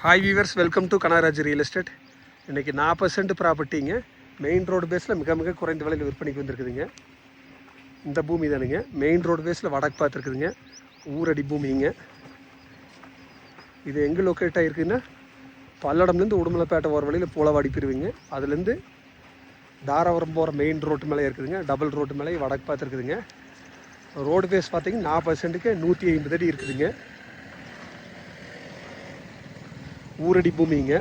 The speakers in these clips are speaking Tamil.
Hi viewers, welcome to Kanagaraj real estate. இன்றைக்கி 40% ப்ராப்பர்ட்டிங்க மெயின் ரோடு பேஸில் மிக மிக குறைந்த விலையில் விற்பனைக்கு வந்துருக்குதுங்க. இந்த பூமி தானுங்க மெயின் ரோடு பேஸில் வடக்கு பார்த்துருக்குதுங்க. ஊரடி பூமிங்க. இது எங்கே லொக்கேட் ஆகிருக்குன்னா, பல்லடம்லேருந்து உடுமலைப்பேட்டை போகிற வழியில் பூலவாடி பிரிவுங்க. அதுலேருந்து தாராபுரம் போகிற மெயின் ரோட்டு மேலே இருக்குதுங்க. டபுள் ரோட்டு மேலே வடக்கு பார்த்துருக்குதுங்க. ரோடு பேஸ் பார்த்திங்கன்னா 40%க்கு 150 அடி இருக்குதுங்க. ஊரடி பூமிங்க.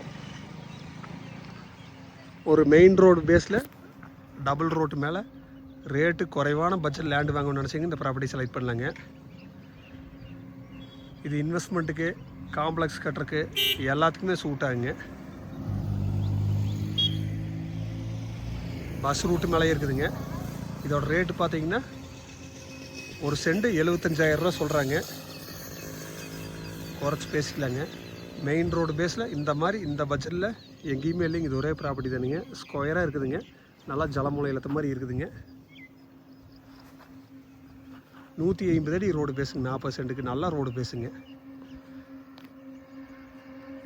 ஒரு மெயின் ரோடு பேஸில் டபுள் ரோட்டு மேலே ரேட்டு குறைவான பட்ஜெட் லேண்டு வாங்கணும்னு நினச்சிங்க இந்த ப்ராப்பர்ட்டி செலக்ட் பண்ணலாங்க. இது இன்வெஸ்ட்மெண்ட்டுக்கு, காம்ப்ளெக்ஸ் கட்டுறக்கு எல்லாத்துக்குமே சூட் ஆகுங்க. பஸ் ரூட்டு மேலே இருக்குதுங்க. இதோட ரேட்டு பார்த்தீங்கன்னா ஒரு சென்ட் 75,000 ரூபா சொல்கிறாங்க. குறைச்சி பேசிக்கலாங்க. மெயின் ரோடு பேஸில் இந்த மாதிரி இந்த பட்ஜெட்டில் எங்கேயுமே இல்லைங்க. இது ஒரே ப்ராப்பர்ட்டி தானுங்க. ஸ்கொயராக இருக்குதுங்க. நல்லா ஜலமூலை இழுத்த மாதிரி இருக்குதுங்க. 150 அடி ரோடு பேசுங்க. 40% நல்லா ரோடு பேசுங்க.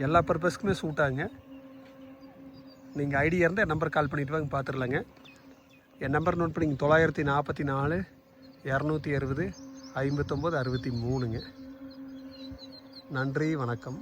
எல்லா பர்பஸ்க்குமே சூட் ஆகுங்க. நீங்கள் ஐடியா இருந்தால் என் நம்பர் கால் பண்ணிவிட்டு வாங்க, பார்த்துடலாங்க. என் நம்பர் நோட் பண்ணிங்க 944 260 59 63ங்க. நன்றி, வணக்கம்.